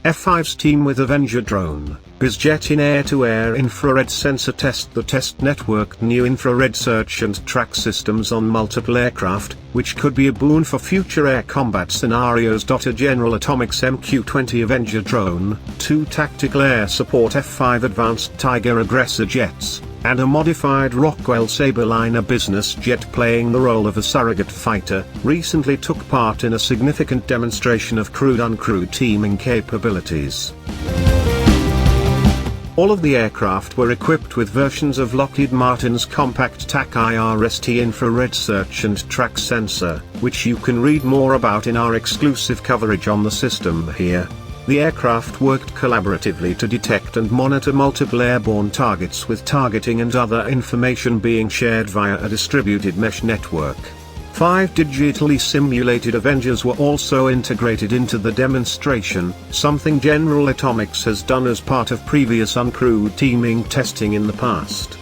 F5's team with Avenger drone, BizJet in air-to-air infrared sensor test. The test networked new infrared search and track systems on multiple aircraft, which could be a boon for future air combat scenarios. A General Atomics MQ-20 Avenger drone, 2 tactical air support F5 advanced Tiger aggressor jets, and a modified Rockwell Sabreliner business jet playing the role of a surrogate fighter, recently took part in a significant demonstration of crewed-uncrewed teaming capabilities. All of the aircraft were equipped with versions of Lockheed Martin's compact TacIRST infrared search and track sensor, which you can read more about in our exclusive coverage on the system here. The aircraft worked collaboratively to detect and monitor multiple airborne targets, with targeting and other information being shared via a distributed mesh network. 5 digitally simulated Avengers were also integrated into the demonstration, something General Atomics has done as part of previous uncrewed teaming testing in the past.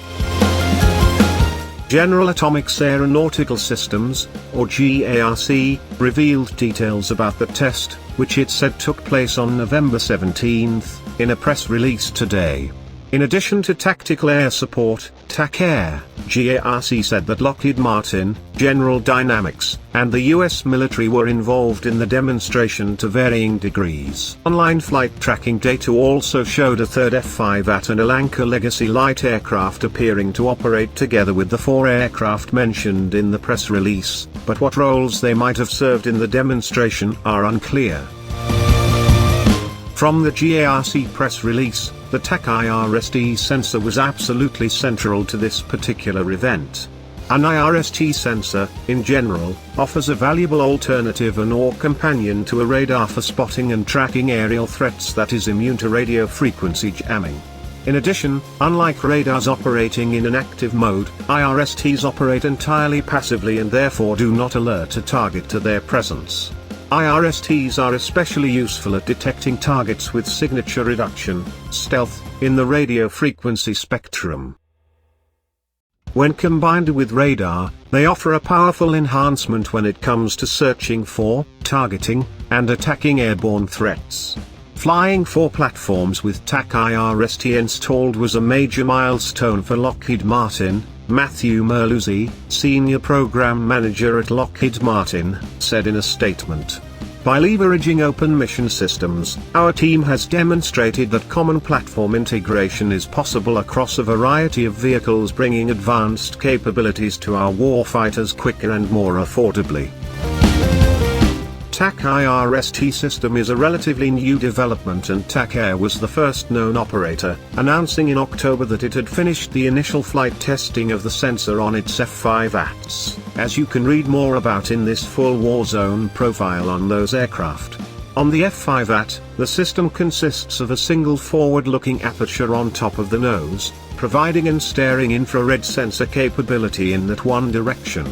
General Atomics Aeronautical Systems, or GA-ASI, revealed details about the test, which it said took place on November 17, in a press release today. In addition to tactical air support, TacAir, GA-ASI said that Lockheed Martin, General Dynamics, and the US military were involved in the demonstration to varying degrees. Online flight tracking data also showed a third F5AT and a Lanka Legacy light aircraft appearing to operate together with the 4 aircraft mentioned in the press release, but what roles they might have served in the demonstration are unclear. From the GA-ASI press release, the TacIRST sensor was absolutely central to this particular event. An IRST sensor, in general, offers a valuable alternative and/or companion to a radar for spotting and tracking aerial threats that is immune to radio frequency jamming. In addition, unlike radars operating in an active mode, IRSTs operate entirely passively and therefore do not alert a target to their presence. IRSTs are especially useful at detecting targets with signature reduction, stealth, in the radio frequency spectrum. When combined with radar, they offer a powerful enhancement when it comes to searching for, targeting, and attacking airborne threats. Flying 4 platforms with TacIRST installed was a major milestone for Lockheed Martin, Matthew Merluzzi, Senior Program Manager at Lockheed Martin, said in a statement. By leveraging open mission systems, our team has demonstrated that common platform integration is possible across a variety of vehicles, bringing advanced capabilities to our warfighters quicker and more affordably. TacIRST system is a relatively new development, and TacAir was the first known operator, announcing in October that it had finished the initial flight testing of the sensor on its F5ATs, as you can read more about in this full Warzone profile on those aircraft. On the F5AT, the system consists of a single forward-looking aperture on top of the nose, providing and staring infrared sensor capability in that one direction.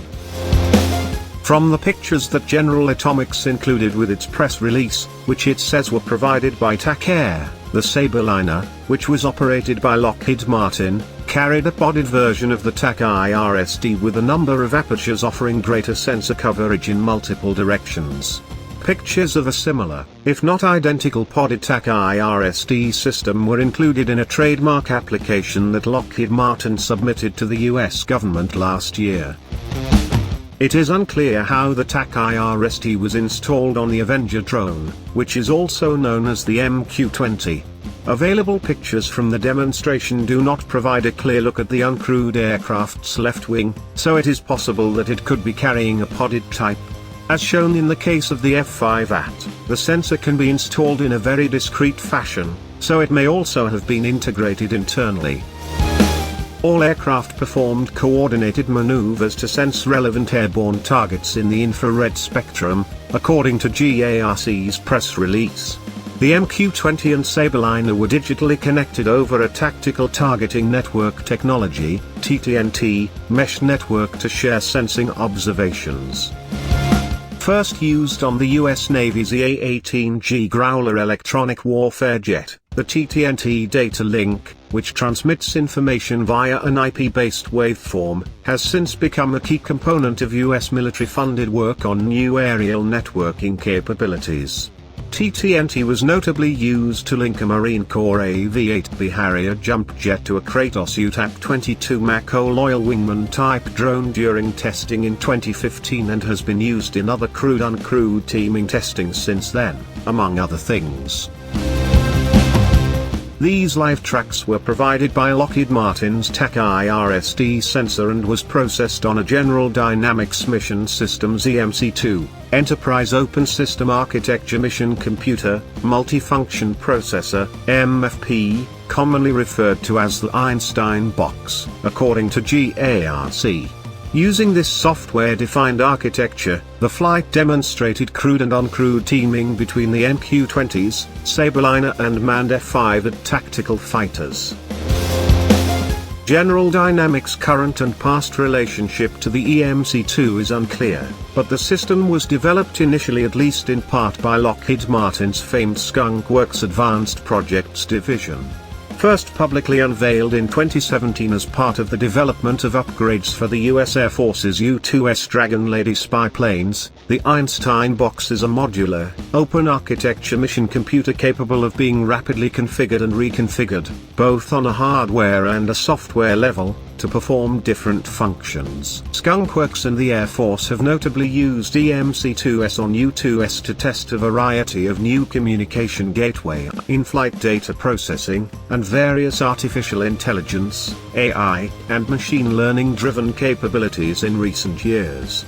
From the pictures that General Atomics included with its press release, which it says were provided by TacAir, the Sabreliner, which was operated by Lockheed Martin, carried a podded version of the TacIRST with a number of apertures offering greater sensor coverage in multiple directions. Pictures of a similar, if not identical podded TacIRST system were included in a trademark application that Lockheed Martin submitted to the US government last year. It is unclear how the TacIRST was installed on the Avenger drone, which is also known as the MQ-20. Available pictures from the demonstration do not provide a clear look at the uncrewed aircraft's left wing, so it is possible that it could be carrying a podded type. As shown in the case of the F5AT, the sensor can be installed in a very discreet fashion, so it may also have been integrated internally. All aircraft performed coordinated maneuvers to sense relevant airborne targets in the infrared spectrum, according to GA-ASI's press release. The MQ-20 and Sabreliner were digitally connected over a tactical targeting network technology, TTNT, mesh network to share sensing observations. First used on the US Navy's EA-18G Growler electronic warfare jet, the TTNT data link, which transmits information via an IP-based waveform, has since become a key component of US military-funded work on new aerial networking capabilities. TTNT was notably used to link a Marine Corps AV-8B Harrier jump jet to a Kratos UTAP-22 Mako Loyal Wingman type drone during testing in 2015 and has been used in other crewed-uncrewed teaming testing since then, among other things. These live tracks were provided by Lockheed Martin's TacIRST sensor and was processed on a General Dynamics Mission Systems EMC-2, Enterprise Open System Architecture Mission Computer, Multifunction Processor, MFP, commonly referred to as the Einstein box, according to GA-ASI. Using this software-defined architecture, the flight demonstrated crewed and uncrewed teaming between the MQ-20s, Sabreliner and Unmanned F-5 at tactical fighters. General Dynamics' current and past relationship to the EMC-2 is unclear, but the system was developed initially at least in part by Lockheed Martin's famed Skunk Works Advanced Projects division. First publicly unveiled in 2017 as part of the development of upgrades for the U.S. Air Force's U-2S Dragon Lady spy planes, the Einstein box is a modular, open architecture mission computer capable of being rapidly configured and reconfigured, both on a hardware and a software level, to perform different functions. Skunk Works and the Air Force have notably used EMC-2S on U-2S to test a variety of new communication gateway, in-flight data processing, and various artificial intelligence, AI, and machine learning-driven capabilities in recent years.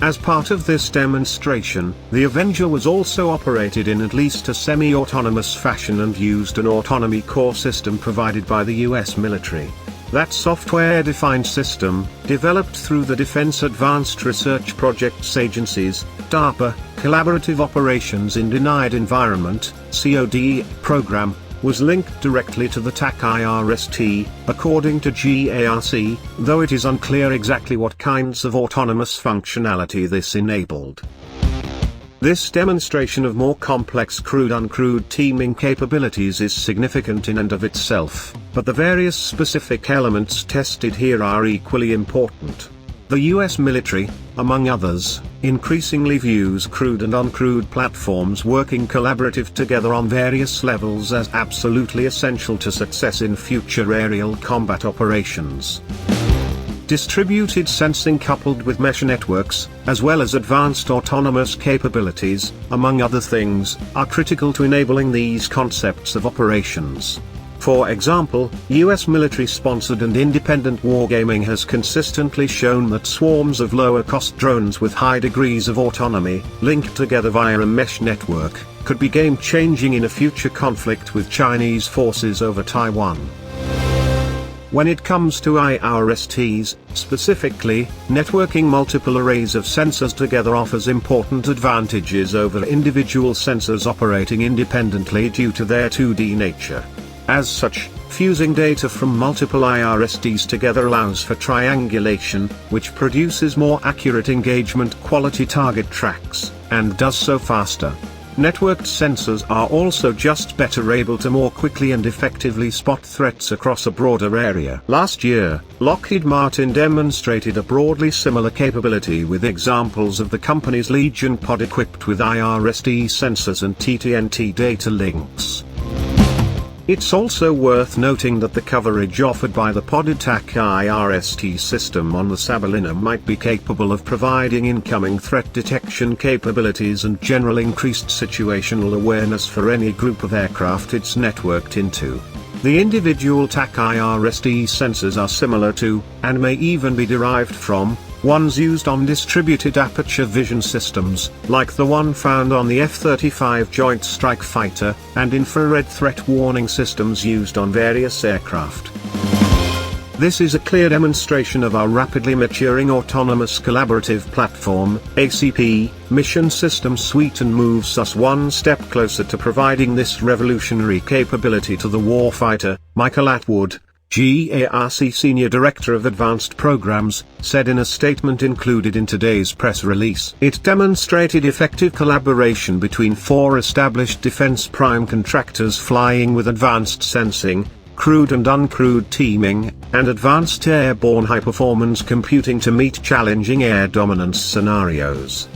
As part of this demonstration, the Avenger was also operated in at least a semi-autonomous fashion and used an autonomy core system provided by the US military. That software-defined system, developed through the Defense Advanced Research Projects Agency's, DARPA, Collaborative Operations in Denied Environment, COD, program, was linked directly to the TacIRST, according to GA-ASI, though it is unclear exactly what kinds of autonomous functionality this enabled. This demonstration of more complex crewed-uncrewed teaming capabilities is significant in and of itself, but the various specific elements tested here are equally important. The US military, among others, increasingly views crewed and uncrewed platforms working collaborative together on various levels as absolutely essential to success in future aerial combat operations. Distributed sensing coupled with mesh networks, as well as advanced autonomous capabilities, among other things, are critical to enabling these concepts of operations. For example, US military-sponsored and independent wargaming has consistently shown that swarms of lower-cost drones with high degrees of autonomy, linked together via a mesh network, could be game-changing in a future conflict with Chinese forces over Taiwan. When it comes to IRSTs, specifically, networking multiple arrays of sensors together offers important advantages over individual sensors operating independently due to their 2D nature. As such, fusing data from multiple IRSTs together allows for triangulation, which produces more accurate engagement quality target tracks, and does so faster. Networked sensors are also just better able to more quickly and effectively spot threats across a broader area. Last year, Lockheed Martin demonstrated a broadly similar capability with examples of the company's Legion pod equipped with IRST sensors and TTNT data links. It's also worth noting that the coverage offered by the podded TacIRST system on the Sabreliner might be capable of providing incoming threat detection capabilities and general increased situational awareness for any group of aircraft it's networked into. The individual TacIRST sensors are similar to, and may even be derived from, ones used on distributed aperture vision systems, like the one found on the F-35 Joint Strike Fighter, and infrared threat warning systems used on various aircraft. This is a clear demonstration of our rapidly maturing Autonomous Collaborative Platform, ACP, mission system suite and moves us one step closer to providing this revolutionary capability to the warfighter, Michael Atwood, GA-ASI Senior Director of Advanced Programs, said in a statement included in today's press release. It demonstrated effective collaboration between 4 established defense prime contractors flying with advanced sensing, crewed and uncrewed teaming, and advanced airborne high-performance computing to meet challenging air dominance scenarios.